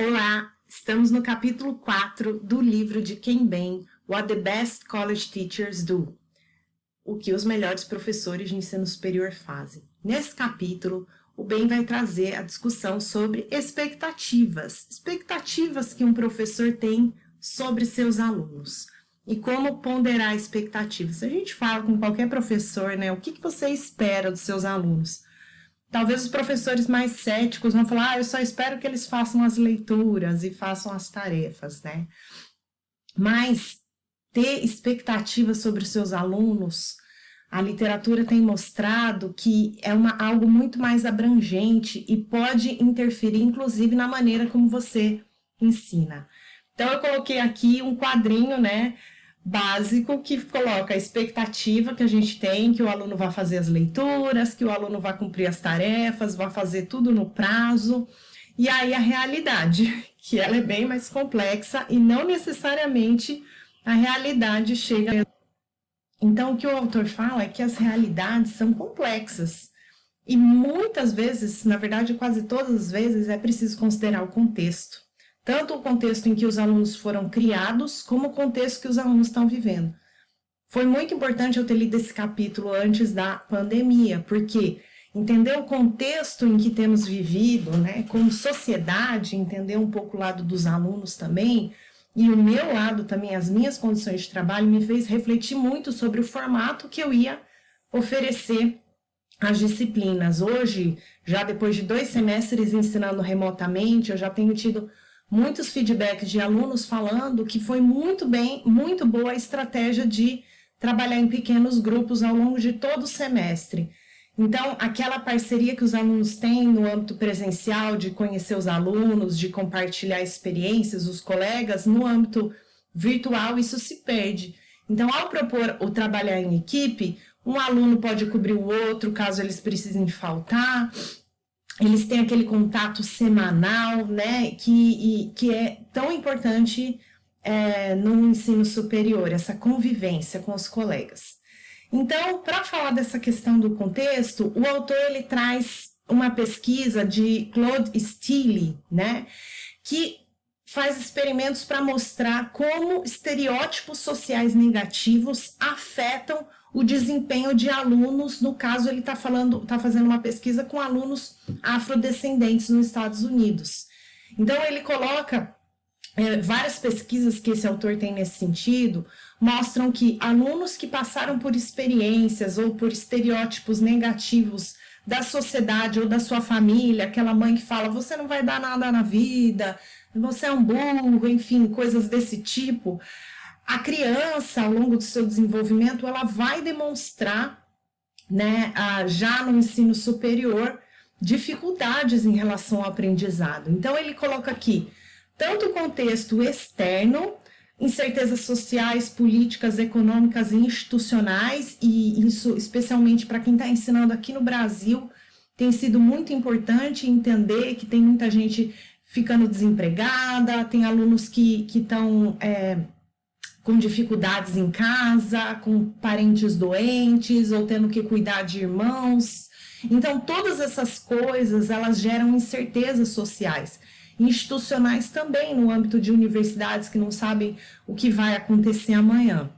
Olá, estamos no capítulo 4 do livro de Ken Ben, What the Best College Teachers Do, o que os melhores professores de ensino superior fazem. Nesse capítulo, o Ben vai trazer a discussão sobre expectativas que um professor tem sobre seus alunos e como ponderar expectativas. Se a gente fala com qualquer professor, né, o que você espera dos seus alunos? Talvez os professores mais céticos vão falar, eu só espero que eles façam as leituras e façam as tarefas, né? Mas ter expectativas sobre os seus alunos, a literatura tem mostrado que é algo muito mais abrangente e pode interferir, inclusive, na maneira como você ensina. Então, eu coloquei aqui um quadrinho, né, básico que coloca a expectativa que a gente tem, que o aluno vai fazer as leituras, que o aluno vai cumprir as tarefas, vai fazer tudo no prazo, e aí a realidade, que ela é bem mais complexa e não necessariamente a realidade chega. Então, o que o autor fala é que as realidades são complexas e muitas vezes, na verdade quase todas as vezes, é preciso considerar o contexto. Tanto o contexto em que os alunos foram criados, como o contexto que os alunos estão vivendo. Foi muito importante eu ter lido esse capítulo antes da pandemia, porque entender o contexto em que temos vivido, né, como sociedade, entender um pouco o lado dos alunos também, e o meu lado também, as minhas condições de trabalho, me fez refletir muito sobre o formato que eu ia oferecer às disciplinas. Hoje, já depois de 2 semestres ensinando remotamente, eu já tenho tido muitos feedbacks de alunos falando que foi muito boa a estratégia de trabalhar em pequenos grupos ao longo de todo o semestre. Então, aquela parceria que os alunos têm no âmbito presencial, de conhecer os alunos, de compartilhar experiências, os colegas, no âmbito virtual, isso se perde. Então, ao propor o trabalhar em equipe, um aluno pode cobrir o outro, caso eles precisem faltar. Eles têm aquele contato semanal, né, que é tão importante no ensino superior, essa convivência com os colegas. Então, para falar dessa questão do contexto, o autor ele traz uma pesquisa de Claude Steele, né, que faz experimentos para mostrar como estereótipos sociais negativos afetam o desempenho de alunos. No caso, ele está fazendo uma pesquisa com alunos afrodescendentes nos Estados Unidos. Então, ele coloca várias pesquisas que esse autor tem nesse sentido, mostram que alunos que passaram por experiências ou por estereótipos negativos da sociedade ou da sua família, aquela mãe que fala, você não vai dar nada na vida, você é um burro, enfim, coisas desse tipo, a criança, ao longo do seu desenvolvimento, ela vai demonstrar, né, já no ensino superior, dificuldades em relação ao aprendizado. Então, ele coloca aqui, tanto o contexto externo, incertezas sociais, políticas, econômicas e institucionais, e isso especialmente para quem está ensinando aqui no Brasil, tem sido muito importante entender que tem muita gente ficando desempregada, tem alunos que estão com dificuldades em casa, com parentes doentes ou tendo que cuidar de irmãos. Então, todas essas coisas, elas geram incertezas sociais. Institucionais também, no âmbito de universidades que não sabem o que vai acontecer amanhã.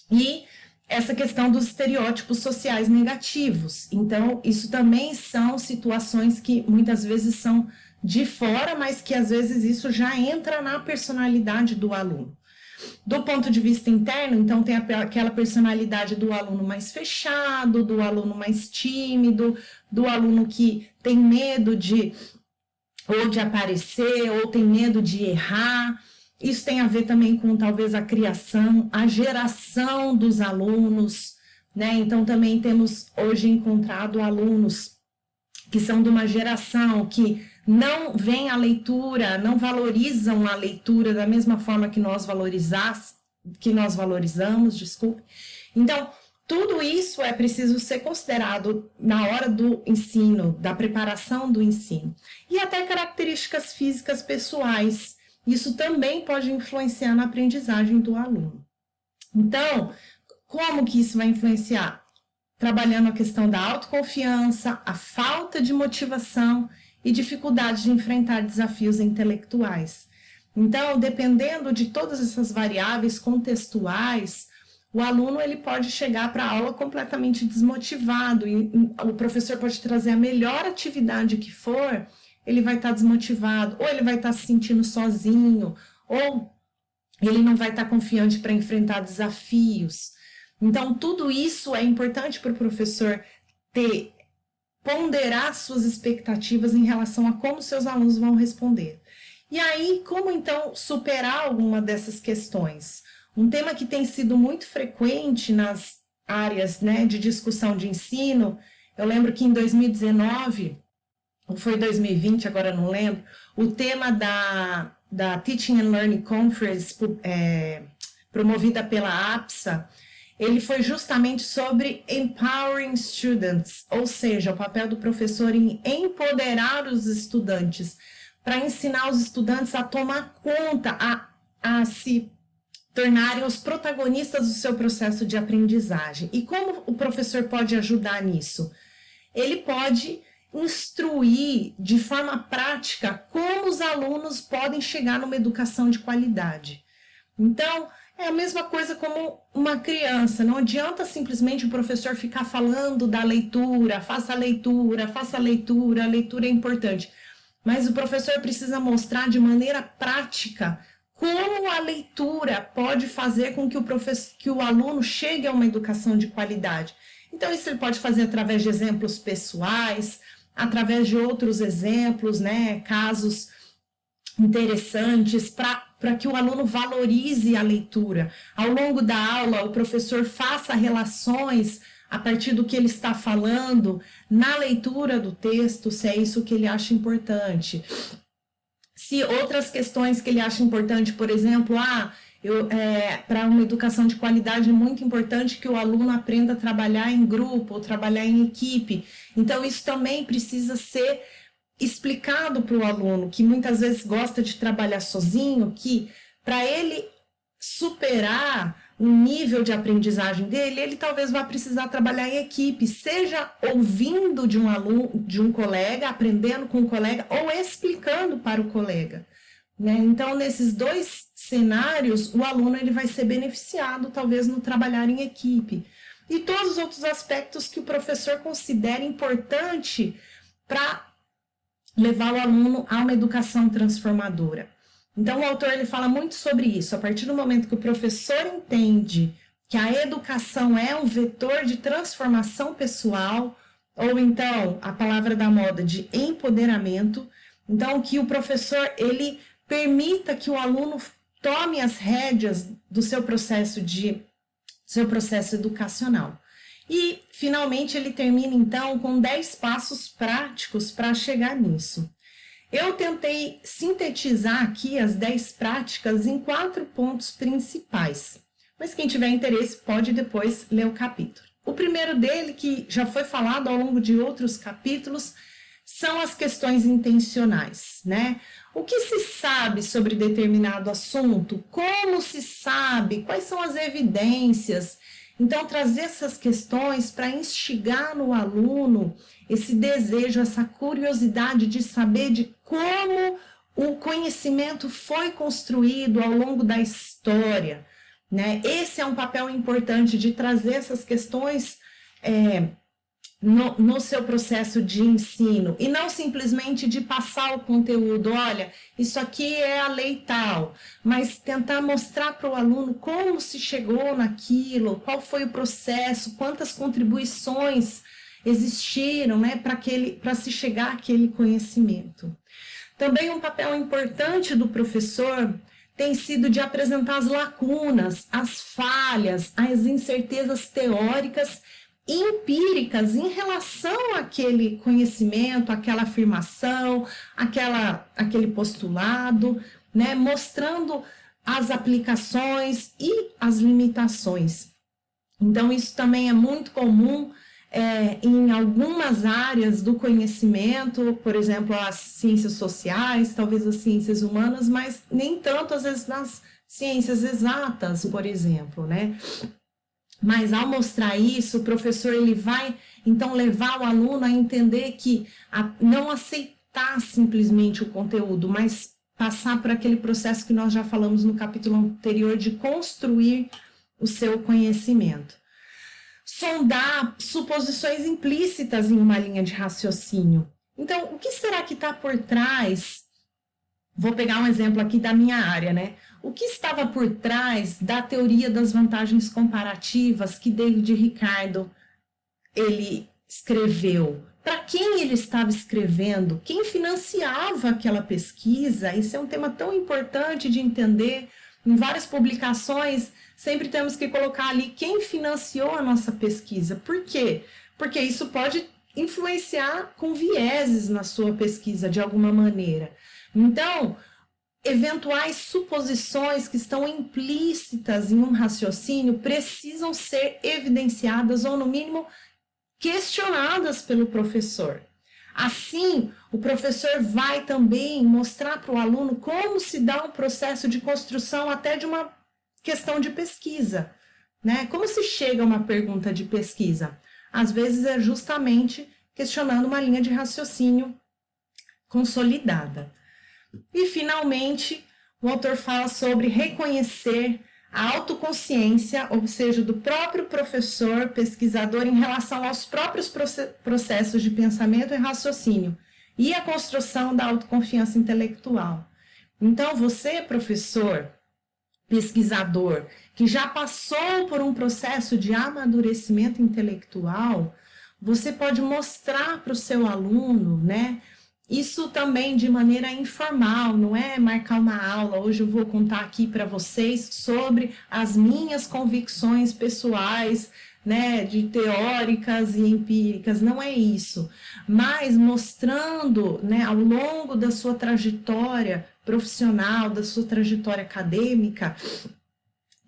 E essa questão dos estereótipos sociais negativos. Então, isso também são situações que muitas vezes são de fora, mas que às vezes isso já entra na personalidade do aluno. Do ponto de vista interno, então tem aquela personalidade do aluno mais fechado, do aluno mais tímido, do aluno que tem medo de aparecer, ou tem medo de errar. Isso tem a ver também com talvez a criação, a geração dos alunos, né? Então também temos hoje encontrado alunos que são de uma geração que não veem a leitura, não valorizam a leitura da mesma forma que nós valorizamos, desculpe. Então, tudo isso é preciso ser considerado na hora do ensino, da preparação do ensino. E até características físicas pessoais. Isso também pode influenciar na aprendizagem do aluno. Então, como que isso vai influenciar? Trabalhando a questão da autoconfiança, a falta de motivação e dificuldade de enfrentar desafios intelectuais. Então, dependendo de todas essas variáveis contextuais, o aluno ele pode chegar para a aula completamente desmotivado e o professor pode trazer a melhor atividade que for, ele vai estar desmotivado, ou ele vai estar se sentindo sozinho, ou ele não vai estar confiante para enfrentar desafios. Então, tudo isso é importante para o professor ponderar suas expectativas em relação a como seus alunos vão responder. E aí, como então superar alguma dessas questões? Um tema que tem sido muito frequente nas áreas, né, de discussão de ensino, eu lembro que em 2019, ou foi 2020, agora não lembro, o tema da Teaching and Learning Conference, promovida pela APSA, ele foi justamente sobre empowering students, ou seja, o papel do professor em empoderar os estudantes, para ensinar os estudantes a tomar conta, a se tornarem os protagonistas do seu processo de aprendizagem. E como o professor pode ajudar nisso? Ele pode instruir de forma prática como os alunos podem chegar numa educação de qualidade. Então, é a mesma coisa como uma criança, não adianta simplesmente o professor ficar falando da leitura, faça a leitura, a leitura é importante. Mas o professor precisa mostrar de maneira prática como a leitura pode fazer com que o aluno chegue a uma educação de qualidade. Então, isso ele pode fazer através de exemplos pessoais, através de outros exemplos, né, casos interessantes, para que o aluno valorize a leitura. Ao longo da aula, o professor faça relações a partir do que ele está falando na leitura do texto, se é isso que ele acha importante. Se outras questões que ele acha importante, por exemplo, para uma educação de qualidade é muito importante que o aluno aprenda a trabalhar em grupo ou trabalhar em equipe. Então, isso também precisa ser explicado para o aluno, que muitas vezes gosta de trabalhar sozinho, que para ele superar o nível de aprendizagem dele, ele talvez vá precisar trabalhar em equipe, seja ouvindo de um aluno, de um colega, aprendendo com o colega, ou explicando para o colega, né? Então, nesses dois cenários, o aluno ele vai ser beneficiado, talvez, no trabalhar em equipe. E todos os outros aspectos que o professor considera importante para levar o aluno a uma educação transformadora. Então, o autor ele fala muito sobre isso. A partir do momento que o professor entende que a educação é um vetor de transformação pessoal, ou então, a palavra da moda, de empoderamento, então, que o professor ele permita que o aluno tome as rédeas do seu processo educacional. E, finalmente, ele termina, então, com 10 passos práticos para chegar nisso. Eu tentei sintetizar aqui as 10 práticas em 4 pontos principais, mas quem tiver interesse pode depois ler o capítulo. O primeiro dele, que já foi falado ao longo de outros capítulos, são as questões intencionais, né? O que se sabe sobre determinado assunto? Como se sabe? Quais são as evidências? Então, trazer essas questões para instigar no aluno esse desejo, essa curiosidade de saber de como o conhecimento foi construído ao longo da história, né? Esse é um papel importante de trazer essas questões no seu processo de ensino, e não simplesmente de passar o conteúdo, olha, isso aqui é a lei tal, mas tentar mostrar para o aluno como se chegou naquilo, qual foi o processo, quantas contribuições existiram, né, para se chegar àquele conhecimento. Também um papel importante do professor tem sido de apresentar as lacunas, as falhas, as incertezas teóricas empíricas em relação àquele conhecimento, àquela afirmação, aquele postulado, né, mostrando as aplicações e as limitações. Então, isso também é muito comum em algumas áreas do conhecimento, por exemplo, as ciências sociais, talvez as ciências humanas, mas nem tanto, às vezes, nas ciências exatas, por exemplo, né? Mas ao mostrar isso, o professor ele vai então levar o aluno a entender que não captar simplesmente o conteúdo, mas passar por aquele processo que nós já falamos no capítulo anterior de construir o seu conhecimento. Sondar suposições implícitas em uma linha de raciocínio. Então, o que será que está por trás? Vou pegar um exemplo aqui da minha área, né? O que estava por trás da teoria das vantagens comparativas que David Ricardo ele escreveu? Para quem ele estava escrevendo? Quem financiava aquela pesquisa? Isso é um tema tão importante de entender. Em várias publicações, sempre temos que colocar ali quem financiou a nossa pesquisa. Por quê? Porque isso pode influenciar com vieses na sua pesquisa de alguma maneira. Então, eventuais suposições que estão implícitas em um raciocínio precisam ser evidenciadas ou, no mínimo, questionadas pelo professor. Assim, o professor vai também mostrar para o aluno como se dá um processo de construção até de uma questão de pesquisa, né? Como se chega a uma pergunta de pesquisa? Às vezes é justamente questionando uma linha de raciocínio consolidada. E, finalmente, o autor fala sobre reconhecer a autoconsciência, ou seja, do próprio professor, pesquisador, em relação aos próprios processos de pensamento e raciocínio, e a construção da autoconfiança intelectual. Então, você, professor, pesquisador, que já passou por um processo de amadurecimento intelectual, você pode mostrar para o seu aluno, né? Isso também de maneira informal, não é marcar uma aula. Hoje eu vou contar aqui para vocês sobre as minhas convicções pessoais, né, de teóricas e empíricas, não é isso. Mas mostrando, né, ao longo da sua trajetória profissional, da sua trajetória acadêmica,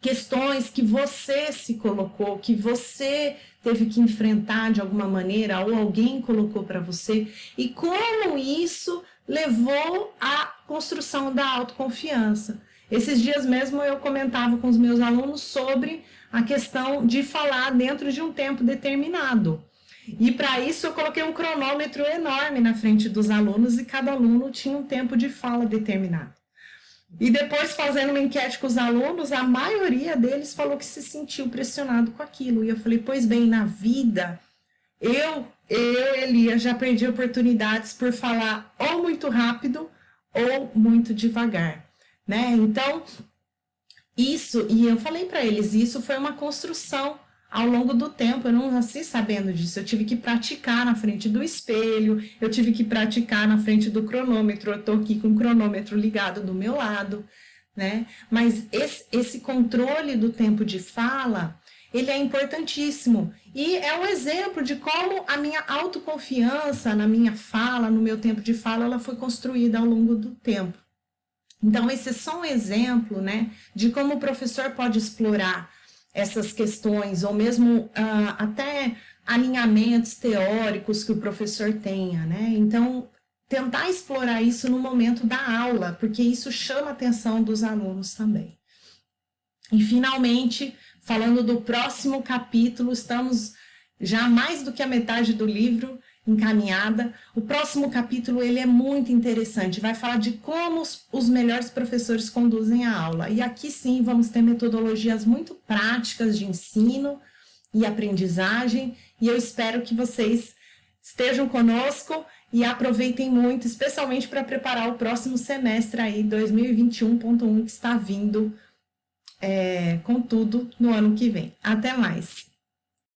questões que você se colocou, que você teve que enfrentar de alguma maneira, ou alguém colocou para você, e como isso levou à construção da autoconfiança. Esses dias mesmo eu comentava com os meus alunos sobre a questão de falar dentro de um tempo determinado. E para isso eu coloquei um cronômetro enorme na frente dos alunos e cada aluno tinha um tempo de fala determinado. E depois, fazendo uma enquete com os alunos, a maioria deles falou que se sentiu pressionado com aquilo. E eu falei, pois bem, na vida, Elias, já perdi oportunidades por falar ou muito rápido ou muito devagar, né? Então, isso, e eu falei para eles, isso foi uma construção ao longo do tempo. Eu não nasci sabendo disso, eu tive que praticar na frente do espelho, eu tive que praticar na frente do cronômetro, eu estou aqui com o cronômetro ligado do meu lado, né? Mas esse controle do tempo de fala, ele é importantíssimo, e é um exemplo de como a minha autoconfiança na minha fala, no meu tempo de fala, ela foi construída ao longo do tempo. Então, esse é só um exemplo, né, de como o professor pode explorar essas questões, ou mesmo até alinhamentos teóricos que o professor tenha, né? Então, tentar explorar isso no momento da aula, porque isso chama a atenção dos alunos também. E, finalmente, falando do próximo capítulo, estamos já mais do que a metade do livro encaminhada. O próximo capítulo ele é muito interessante, vai falar de como os melhores professores conduzem a aula. E aqui sim vamos ter metodologias muito práticas de ensino e aprendizagem, e eu espero que vocês estejam conosco e aproveitem muito, especialmente para preparar o próximo semestre aí, 2021.1, que está vindo com tudo no ano que vem. Até mais!